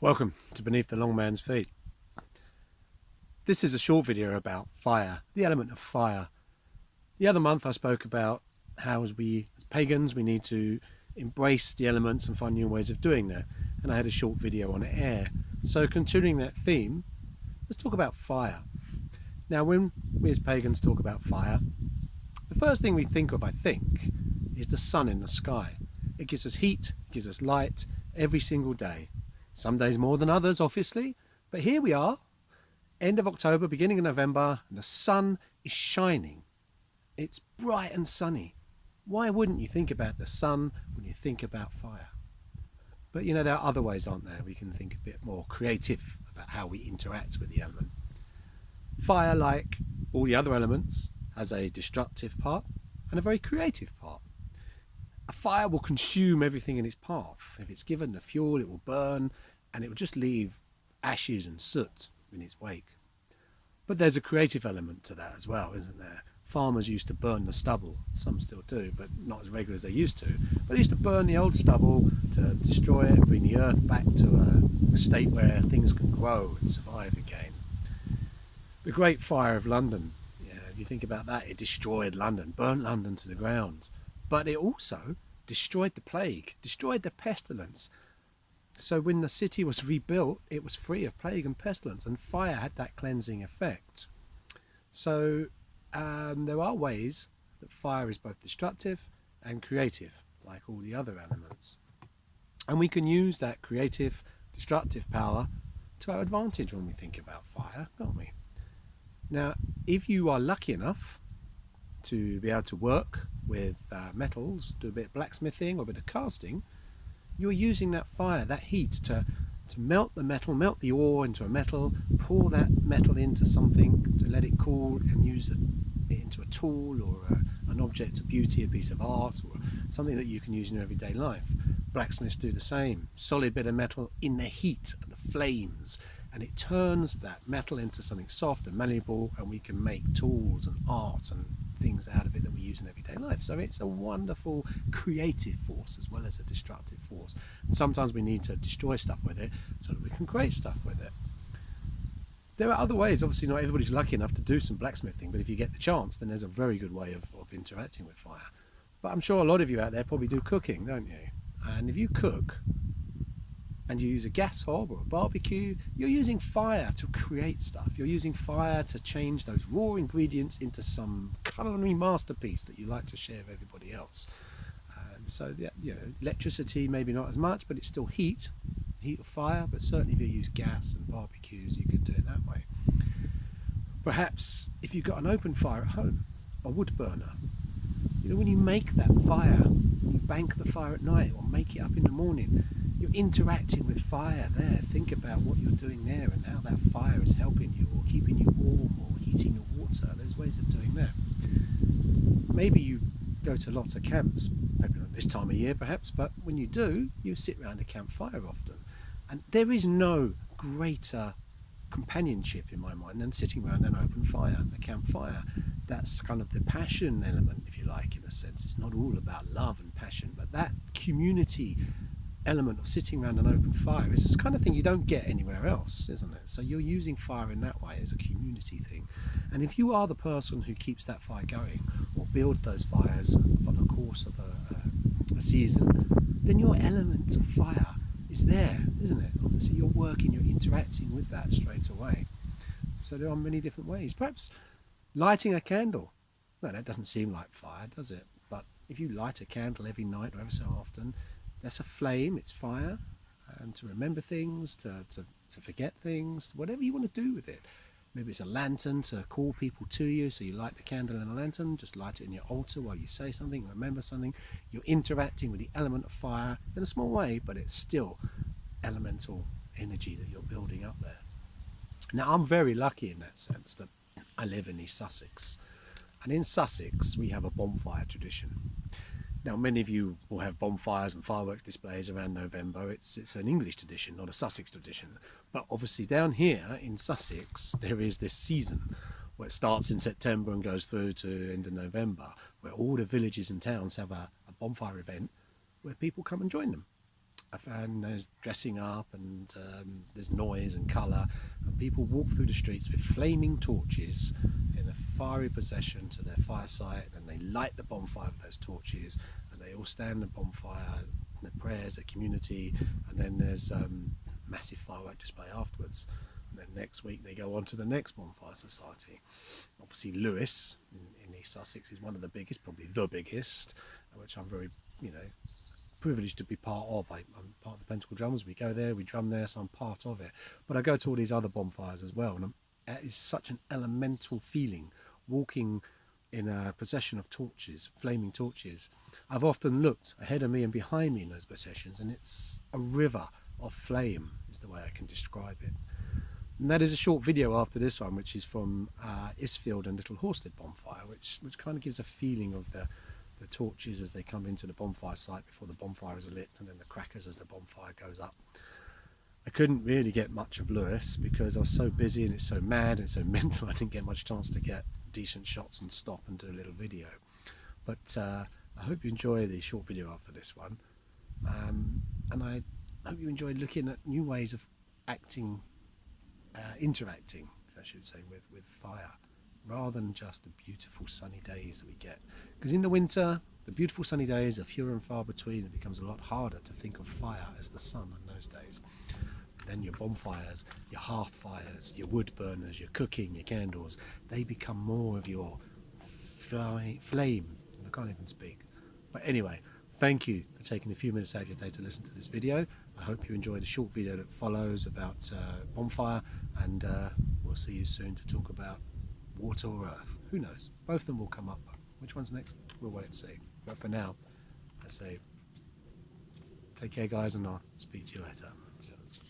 Welcome to Beneath the Long Man's Feet. This is a short video about fire, the element of fire. The other month I spoke about how as pagans, we need to embrace the elements and find new ways of doing that. And I had a short video on air. So continuing that theme, let's talk about fire. Now when we as pagans talk about fire, the first thing we think of, I think, is the sun in the sky. It gives us heat, it gives us light every single day. Some days more than others, obviously, but here we are, end of October, beginning of November, and the sun is shining. It's bright and sunny. Why wouldn't you think about the sun when you think about fire? But you know, there are other ways, aren't there? We can think a bit more creative about how we interact with the element. Fire, like all the other elements, has a destructive part and a very creative part. A fire will consume everything in its path. If it's given the fuel, it will burn, and it will just leave ashes and soot in its wake. But there's a creative element to that as well, isn't there? Farmers used to burn the stubble. Some still do, but not as regular as they used to. But they used to burn the old stubble to destroy it and bring the earth back to a state where things can grow and survive again. The Great Fire of London, if you think about that, it destroyed London, burnt London to the ground. But it also destroyed the plague, destroyed the pestilence. So when the city was rebuilt, it was free of plague and pestilence, and fire had that cleansing effect. So there are ways that fire is both destructive and creative, like all the other elements. And we can use that creative, destructive power to our advantage when we think about fire, can't we? Now, if you are lucky enough to be able to work with metals, do a bit of blacksmithing or a bit of casting, you're using that fire, that heat to melt the metal, melt the ore into a metal, pour that metal into something to let it cool and use it into a tool or an object of beauty, a piece of art, or something that you can use in your everyday life. Blacksmiths do the same. Solid bit of metal in the heat and the flames, and it turns that metal into something soft and malleable, and we can make tools and art and things out of it that we use in everyday life. So it's a wonderful creative force as well as a destructive force. And sometimes we need to destroy stuff with it so that we can create stuff with it. There are other ways. Obviously not everybody's lucky enough to do some blacksmithing, but if you get the chance, then there's a very good way of interacting with fire. But I'm sure a lot of you out there probably do cooking, don't you? And if you cook and you use a gas hob or a barbecue, you're using fire to create stuff. You're using fire to change those raw ingredients into some culinary masterpiece that you like to share with everybody else. So electricity maybe not as much, but it's still heat of fire, but certainly if you use gas and barbecues, you can do it that way. Perhaps if you've got an open fire at home, a wood burner, when you make that fire, you bank the fire at night or make it up in the morning, you're interacting with fire there. Think about what you're doing there and how that fire is helping you or keeping you warm or heating your water. There's ways of doing that. Maybe you go to lots of camps, maybe not this time of year perhaps, but when you do, you sit around a campfire often. And there is no greater companionship in my mind than sitting around an open fire, a campfire. That's kind of the passion element, if you like, in a sense. It's not all about love and passion, but that community element of sitting around an open fire is this kind of thing you don't get anywhere else, isn't it? So you're using fire in that way as a community thing. And if you are the person who keeps that fire going or builds those fires on the course of a season, then your element of fire is there, isn't it? Obviously you're working, you're interacting with that straight away. So there are many different ways. Perhaps lighting a candle. Well, that doesn't seem like fire, does it? But if you light a candle every night or ever so often, that's a flame, it's fire, and to remember things, to forget things, whatever you want to do with it. Maybe it's a lantern to call people to you, so you light the candle in a lantern, just light it in your altar while you say something, remember something. You're interacting with the element of fire in a small way, but it's still elemental energy that you're building up there. Now, I'm very lucky in that sense that I live in East Sussex, and in Sussex we have a bonfire tradition. Now, many of you will have bonfires and fireworks displays around November. It's an English tradition, not a Sussex tradition. But obviously down here in Sussex, there is this season where it starts in September and goes through to end of November, where all the villages and towns have a bonfire event where people come and join them. and there's dressing up, and there's noise and colour, and people walk through the streets with flaming torches in a fiery procession to their fireside, and they light the bonfire with those torches, and they all stand in the bonfire, their prayers, their community, and then there's massive firework display afterwards. And then next week they go on to the next bonfire society. Obviously Lewes in East Sussex is one of the biggest, probably the biggest, which I'm very, privileged to be part of. I'm part of the Pentacle Drummers. We go there, we drum there, so I'm part of it. But I go to all these other bonfires as well, and it is such an elemental feeling walking in a procession of torches, flaming torches. I've often looked ahead of me and behind me in those processions, and it's a river of flame is the way I can describe it. And that is a short video after this one, which is from Isfield and Little Horsted bonfire, which kind of gives a feeling of the torches as they come into the bonfire site before the bonfire is lit, and then the crackers as the bonfire goes up. I couldn't really get much of Lewes because I was so busy and it's so mad and so mental. I didn't get much chance to get decent shots and stop and do a little video. But I hope you enjoy the short video after this one, and I hope you enjoy looking at new ways of interacting, I should say, with fire, rather than just the beautiful sunny days that we get. Because in the winter, the beautiful sunny days are fewer and far between. It becomes a lot harder to think of fire as the sun in those days. Then your bonfires, your hearth fires, your wood burners, your cooking, your candles, they become more of your flame. I can't even speak. But anyway, thank you for taking a few minutes out of your day to listen to this video. I hope you enjoyed the short video that follows about bonfire, and we'll see you soon to talk about water or earth. Who knows? Both of them will come up. Which one's next? We'll wait and see. But for now, I say take care, guys, and I'll speak to you later. Cheers.